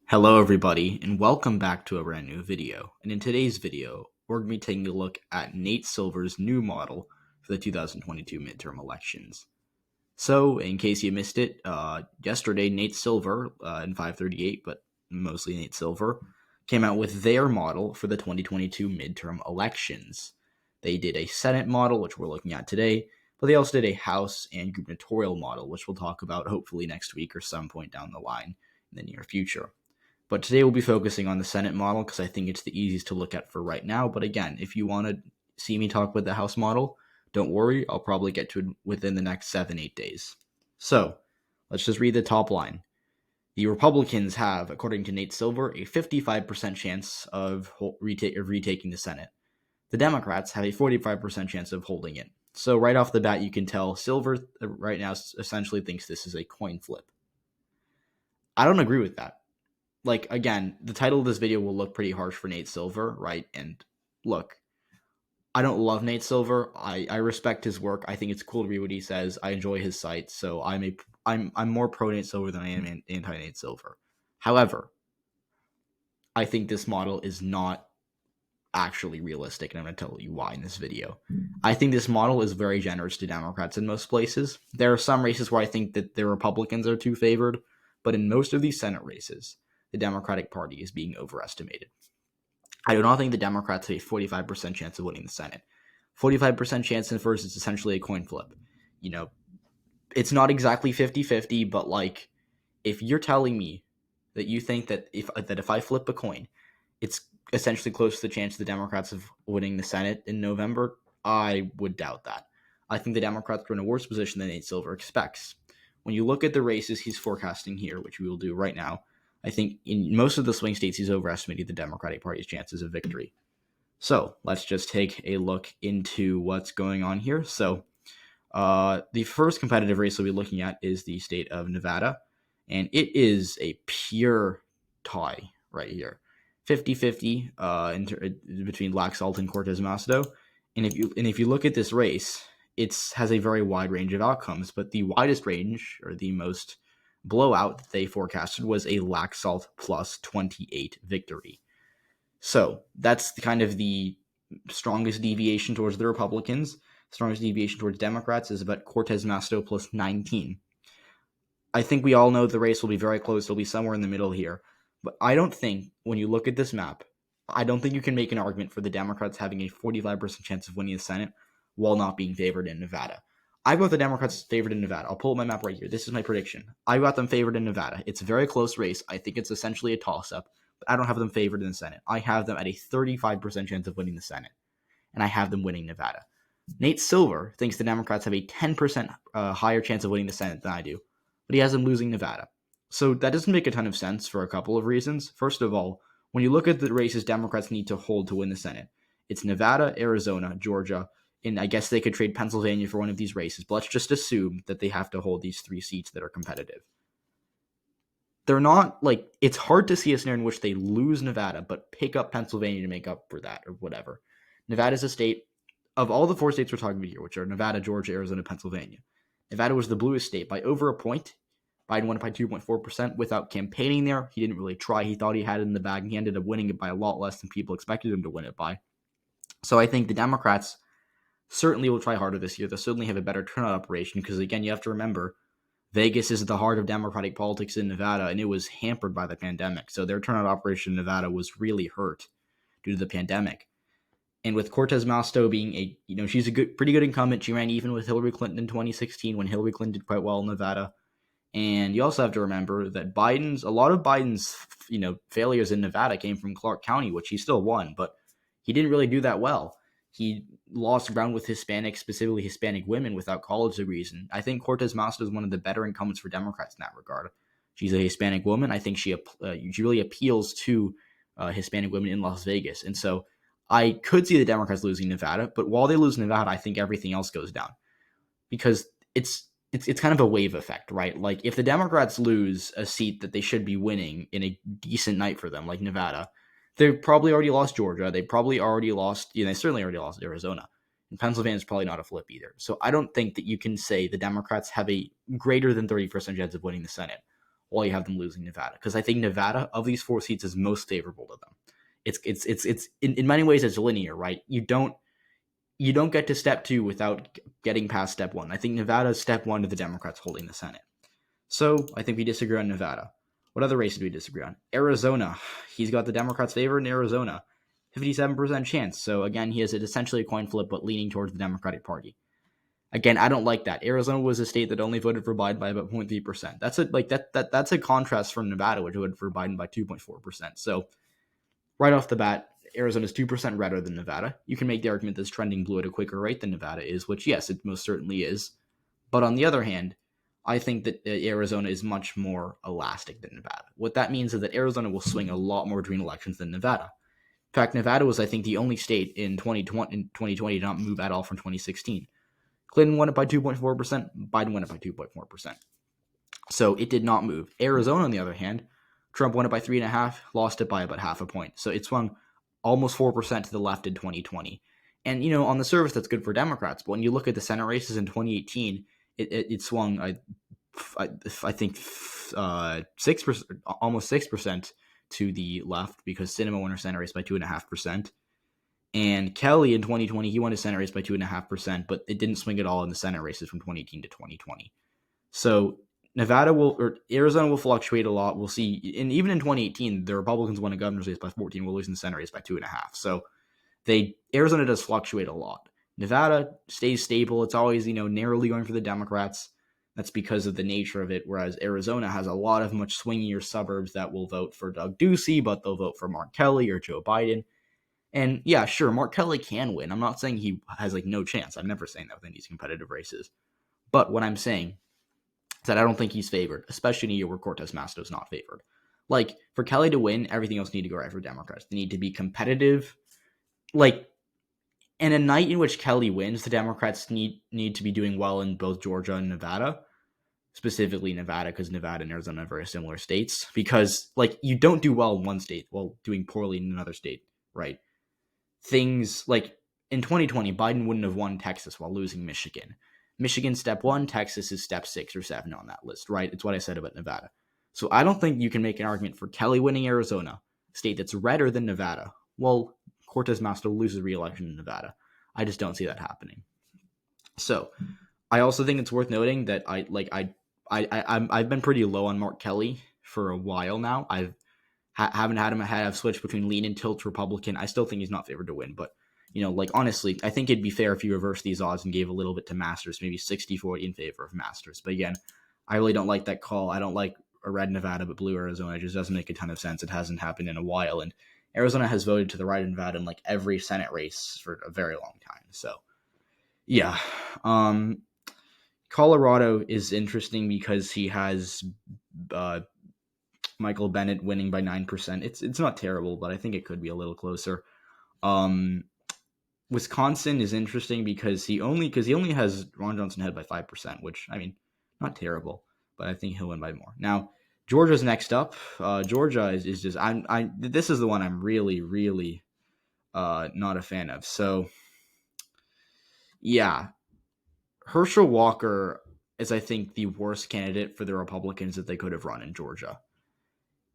Hello everybody, and welcome back to a brand new video. And in today's video, we're going to be taking a look at Nate Silver's new model for the 2022 midterm elections. So, in case you missed it, yesterday Nate Silver, in 538, but mostly Nate Silver, came out with their model for the 2022 midterm elections. They did a Senate model, which we're looking at today, but they also did a House and gubernatorial model, which we'll talk about hopefully next week or some point down the line in the near future. But today we'll be focusing on the Senate model because I think it's the easiest to look at for right now. But again, if you want to see me talk with the House model, don't worry, I'll probably get to it within the next 7-8 days. So, let's just read the top line. The Republicans have, according to Nate Silver, a 55% chance of retaking the Senate. The Democrats have a 45% chance of holding it. So right off the bat, you can tell Silver right now essentially thinks this is a coin flip. I don't agree with that. Again, the title of this video will look pretty harsh for Nate Silver, right? And look, I don't love Nate Silver. I respect his work. I think it's cool to read what he says. I enjoy his site, so I'm more pro Nate Silver than I am anti Nate Silver. However, I think this model is not actually realistic, and I'm going to tell you why in this video. I think this model is very generous to Democrats in most places. There are some races where I think that the Republicans are too favored, but in most of these Senate races, the Democratic Party is being overestimated. I do not think the Democrats have a 45% chance of winning the Senate. 45% chance in first is essentially a coin flip. You know, it's not exactly 50-50, but if you're telling me that you think that if I flip a coin, it's essentially close to the chance of the Democrats of winning the Senate in November, I would doubt that. I think the Democrats are in a worse position than Nate Silver expects. When you look at the races he's forecasting here, which we will do right now, I think in most of the swing states, he's overestimated the Democratic Party's chances of victory. So let's just take a look into what's going on here. So the first competitive race we'll be looking at is the state of Nevada, and it is a pure tie right here. 50-50 between Laxalt and Cortez Masto. And if you look at this race, it has a very wide range of outcomes, but the widest range, or the most blowout that they forecasted, was a Laxalt plus 28 victory. So that's kind of the strongest deviation towards the Republicans. Strongest deviation towards Democrats is about Cortez Masto plus 19. I think we all know the race will be very close. It'll be somewhere in the middle here. But I don't think, when you look at this map, I don't think you can make an argument for the Democrats having a 45% chance of winning the Senate while not being favored in Nevada. I got the Democrats favored in Nevada. I'll pull up my map right here. This is my prediction. I got them favored in Nevada. It's a very close race. I think it's essentially a toss-up, but I don't have them favored in the Senate. I have them at a 35% chance of winning the Senate, and I have them winning Nevada. Nate Silver thinks the Democrats have a 10% higher chance of winning the Senate than I do, but he has them losing Nevada. So that doesn't make a ton of sense for a couple of reasons. First of all, when you look at the races Democrats need to hold to win the Senate, it's Nevada, Arizona, Georgia, and I guess they could trade Pennsylvania for one of these races, but let's just assume that they have to hold these 3 seats that are competitive. They're not, it's hard to see a scenario in which they lose Nevada, but pick up Pennsylvania to make up for that, or whatever. Nevada's a state, of all the 4 states we're talking about here, which are Nevada, Georgia, Arizona, Pennsylvania, Nevada was the bluest state by over a point. Biden won it by 2.4% without campaigning there. He didn't really try. He thought he had it in the bag, and he ended up winning it by a lot less than people expected him to win it by. So I think the Democrats certainly will try harder this year. They'll certainly have a better turnout operation because, again, you have to remember, Vegas is at the heart of Democratic politics in Nevada, and it was hampered by the pandemic. So their turnout operation in Nevada was really hurt due to the pandemic. And with Cortez Masto being she's a pretty good incumbent. She ran even with Hillary Clinton in 2016 when Hillary Clinton did quite well in Nevada. And you also have to remember that a lot of Biden's, failures in Nevada came from Clark County, which he still won, but he didn't really do that well. He lost ground with Hispanics, specifically Hispanic women without college degrees. And I think Cortez Masto is one of the better incumbents for Democrats in that regard. She's a Hispanic woman. I think she really appeals to Hispanic women in Las Vegas. And so I could see the Democrats losing Nevada, but while they lose Nevada, I think everything else goes down because it's kind of a wave effect, right? If the Democrats lose a seat that they should be winning in a decent night for them, like Nevada, they've probably already lost Georgia. They probably already lost, they certainly already lost Arizona. And Pennsylvania's probably not a flip either. So I don't think that you can say the Democrats have a greater than 30% chance of winning the Senate while you have them losing Nevada. Because I think Nevada, of these 4 seats, is most favorable to them. It's in many ways it's linear, right? You don't get to step 2 without getting past step 1. I think Nevada's step 1 to the Democrats holding the Senate. So I think we disagree on Nevada. What other races do we disagree on? Arizona. He's got the Democrats' favor in Arizona. 57% chance. So again, he has essentially a coin flip, but leaning towards the Democratic Party. Again, I don't like that. Arizona was a state that only voted for Biden by about 0.3%. That's a contrast from Nevada, which voted for Biden by 2.4%. So right off the bat, Arizona is 2% redder than Nevada. You can make the argument that's trending blue at a quicker rate than Nevada is, which yes, it most certainly is. But on the other hand, I think that Arizona is much more elastic than Nevada. What that means is that Arizona will swing a lot more between elections than Nevada. In fact, Nevada was, I think, the only state in 2020 to not move at all from 2016. Clinton won it by 2.4%. Biden won it by 2.4%. So it did not move. Arizona, on the other hand, Trump won it by 3.5%, lost it by about half a point. So it swung almost 4% to the left in 2020. And, on the surface, that's good for Democrats. But when you look at the Senate races in 2018, it swung, I think, 6%, almost 6% to the left, because Sinema won her Senate race by 2.5%. And Kelly in 2020, he won his Senate race by 2.5%, but it didn't swing at all in the Senate races from 2018 to 2020. So Arizona will fluctuate a lot. We'll see. And even in 2018, the Republicans won a governor's race by 14, while losing the Senate race by 2.5. So Arizona does fluctuate a lot. Nevada stays stable. It's always, narrowly going for the Democrats. That's because of the nature of it. Whereas Arizona has a lot of much swingier suburbs that will vote for Doug Ducey, but they'll vote for Mark Kelly or Joe Biden. And yeah, sure, Mark Kelly can win. I'm not saying he has no chance. I'm never saying that within these competitive races. But what I'm saying is that I don't think he's favored, especially in a year where Cortez Masto is not favored. For Kelly to win, everything else need to go right for Democrats. They need to be competitive. And a night in which Kelly wins, the Democrats need to be doing well in both Georgia and Nevada. Specifically Nevada, because Nevada and Arizona are very similar states. Because, you don't do well in one state while doing poorly in another state, right? Things in 2020, Biden wouldn't have won Texas while losing Michigan. Michigan step 1, Texas is step 6 or 7 on that list, right? It's what I said about Nevada. So I don't think you can make an argument for Kelly winning Arizona, a state that's redder than Nevada, while Cortez Masto loses re-election in Nevada. I just don't see that happening. So I also think it's worth noting that I've been pretty low on Mark Kelly for a while now. Haven't had him ahead. I've switched between lean and tilt Republican. I still think he's not favored to win, but honestly, I think it'd be fair if you reverse these odds and gave a little bit to Masters, maybe 60-40 in favor of Masters. But again, I really don't like that call. I don't like a red Nevada but blue Arizona. It just doesn't make a ton of sense. It hasn't happened in a while, and Arizona has voted to the right of Nevada in every Senate race for a very long time. So yeah. Colorado is interesting because he has Michael Bennett winning by 9%. It's not terrible, but I think it could be a little closer. Wisconsin is interesting because he only has Ron Johnson ahead by 5%, which, not terrible, but I think he'll win by more. Now, Georgia's next up. Georgia is just this is the one I'm really, really not a fan of. So yeah, Herschel Walker is, I think, the worst candidate for the Republicans that they could have run in Georgia.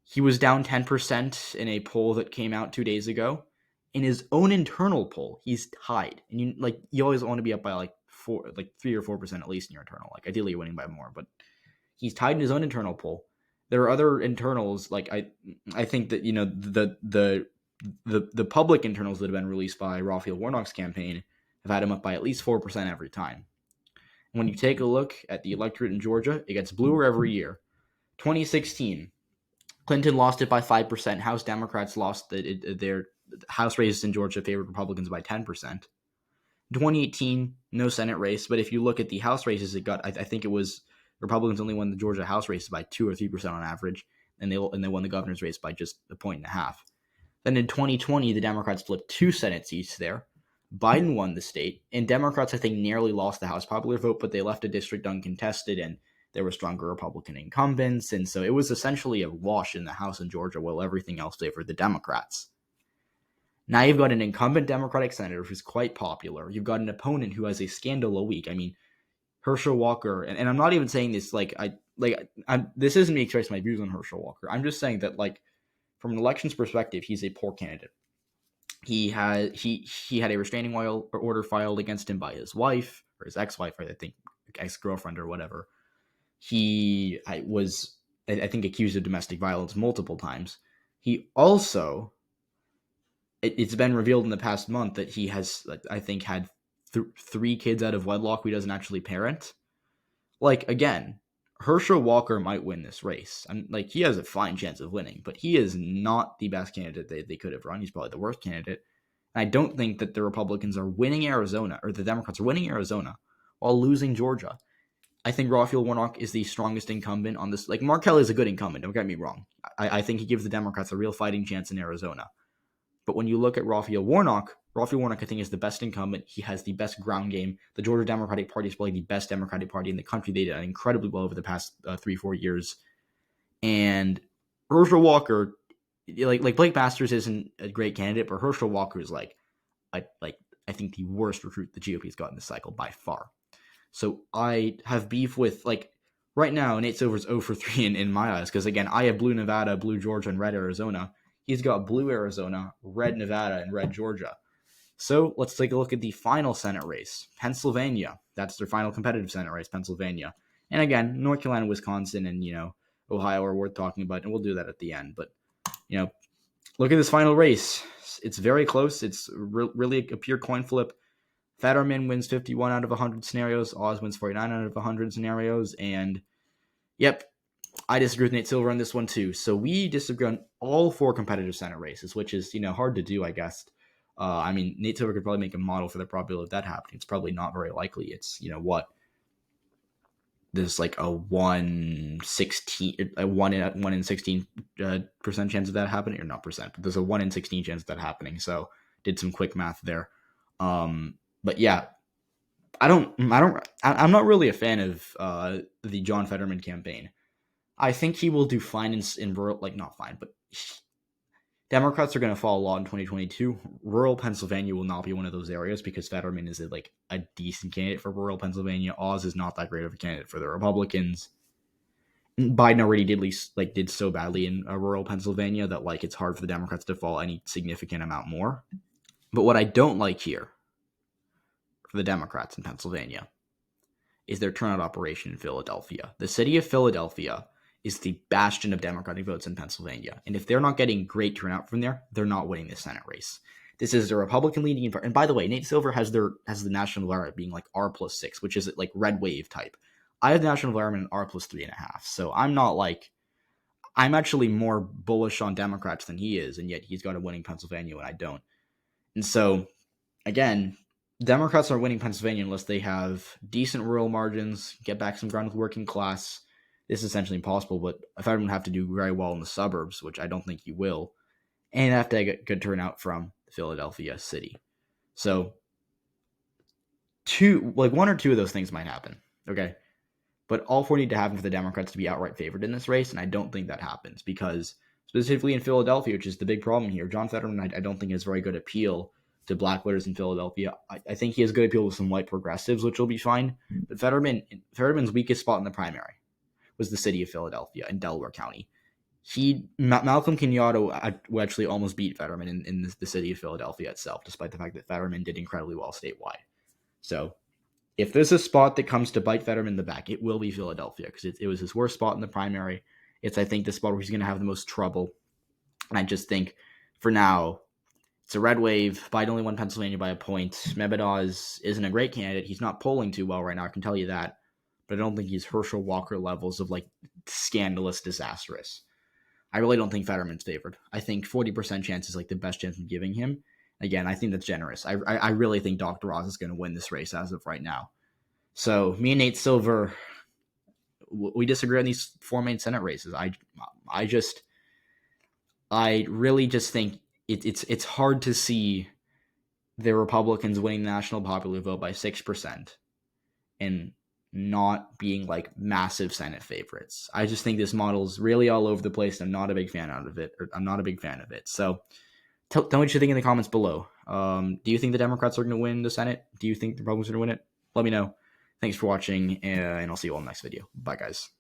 He was down 10% in a poll that came out 2 days ago. In his own internal poll, he's tied. And you always want to be up by 3 or 4% at least in your internal. Ideally you're winning by more, but he's tied in his own internal poll. There are other internals, I think that the public internals that have been released by Raphael Warnock's campaign have had him up by at least 4% every time. And when you take a look at the electorate in Georgia, it gets bluer every year. 2016, Clinton lost it by 5%. House Democrats lost their House races in Georgia favored Republicans by 10%. 2018, no Senate race, but if you look at the House races, it got, I think it was Republicans only won the Georgia House races by 2 or 3% on average, and they won the governor's race by just 1.5. Then in 2020, the Democrats flipped 2 Senate seats there. Biden won the state, and Democrats, I think, nearly lost the House popular vote, but they left a district uncontested, and there were stronger Republican incumbents, and so it was essentially a wash in the House in Georgia while everything else favored the Democrats. Now you've got an incumbent Democratic senator who's quite popular. You've got an opponent who has a scandal a week. Herschel Walker, and I'm not even saying this this isn't me expressing my views on Herschel Walker. I'm just saying that, like, from an elections perspective, he's a poor candidate. He had a restraining order filed against him by his wife or his ex-wife, or I think ex-girlfriend or whatever. I think, accused of domestic violence multiple times. He also, it's been revealed in the past month that he has, I think, had 3 kids out of wedlock who he doesn't actually parent. Like, again, Herschel Walker might win this race. Like, he has a fine chance of winning, but he is not the best candidate they could have run. He's probably the worst candidate. And I don't think that the Republicans are winning Arizona, or the Democrats are winning Arizona, while losing Georgia. I think Raphael Warnock is the strongest incumbent on this. Like, Mark Kelly is a good incumbent, don't get me wrong. I think he gives the Democrats a real fighting chance in Arizona. But when you look at Raphael Warnock, I think, is the best incumbent. He has the best ground game. The Georgia Democratic Party is probably the best Democratic Party in the country. They did incredibly well over the past 3-4 years. And Herschel Walker, like Blake Masters isn't a great candidate, but Herschel Walker is I think the worst recruit the GOP's got in this cycle by far. So I have beef with, like, right now, Nate Silver's 0 for 3 in my eyes, because, again, I have blue Nevada, blue Georgia, and red Arizona. He's got blue Arizona, red Nevada, and red Georgia. So let's take a look at the final Senate race. Pennsylvania. That's their final competitive Senate race, Pennsylvania. And again, North Carolina, Wisconsin, and, Ohio are worth talking about, and we'll do that at the end. But, look at this final race. It's very close. It's really a pure coin flip. Fetterman wins 51 out of 100 scenarios. Oz wins 49 out of 100 scenarios. And, yep, I disagree with Nate Silver on this one too. So we disagree on all 4 competitive Senate races, which is, hard to do, I guess. Nate Silver could probably make a model for the probability of that happening. It's probably not very likely. It's, there's like a 1 in 16 percent chance of that happening, or not percent, but there's a 1 in 16 chance of that happening. So did some quick math there. But yeah, I'm not really a fan of the John Fetterman campaign. I think he will do fine in rural, not fine, but Democrats are going to fall a lot in 2022. Rural Pennsylvania will not be one of those areas because Fetterman is a decent candidate for rural Pennsylvania. Oz is not that great of a candidate for the Republicans. Biden already did so badly in rural Pennsylvania that it's hard for the Democrats to fall any significant amount more. But what I don't like here for the Democrats in Pennsylvania is their turnout operation in Philadelphia. The city of Philadelphia is the bastion of Democratic votes in Pennsylvania. And if they're not getting great turnout from there, they're not winning the Senate race. This is a Republican-leaning environment. And by the way, Nate Silver has the national environment being R+6, which is red wave type. I have the national environment in R+3.5. So I'm actually more bullish on Democrats than he is, and yet he's got a winning Pennsylvania and I don't. And so, again, Democrats aren't winning Pennsylvania unless they have decent rural margins, get back some ground with working class. This is essentially impossible, but Fetterman would have to do very well in the suburbs, which I don't think he will, and have to get good turnout from Philadelphia city. So, 1 or 2 of those things might happen, okay? But all 4 need to happen for the Democrats to be outright favored in this race, and I don't think that happens because, specifically in Philadelphia, which is the big problem here, John Fetterman, I don't think has very good appeal to black voters in Philadelphia. I think he has good appeal with some white progressives, which will be fine. But Fetterman's weakest spot in the primary was the city of Philadelphia in Delaware County. Malcolm Kenyatta actually almost beat Fetterman in the city of Philadelphia itself, despite the fact that Fetterman did incredibly well statewide. So if there's a spot that comes to bite Fetterman in the back, it will be Philadelphia because it was his worst spot in the primary. It's, I think, the spot where he's going to have the most trouble. And I just think, for now, it's a red wave. Biden only won Pennsylvania by a point. Mehmet Oz isn't a great candidate. He's not polling too well right now, I can tell you that. But I don't think he's Herschel Walker levels of scandalous, disastrous. I really don't think Fetterman's favored. I think 40% chance is the best chance I'm giving him. Again, I think that's generous. I really think Dr. Oz is going to win this race as of right now. So me and Nate Silver, we disagree on these 4 main Senate races. I really just think it's hard to see the Republicans winning the national popular vote by 6% and not being massive Senate favorites. I just think this model is really all over the place. I'm not a big fan of it. So tell me what you think in the comments below. Do you think the Democrats are going to win the Senate? Do you think the Republicans are going to win it? Let me know. Thanks for watching, and I'll see you all in the next video. Bye, guys.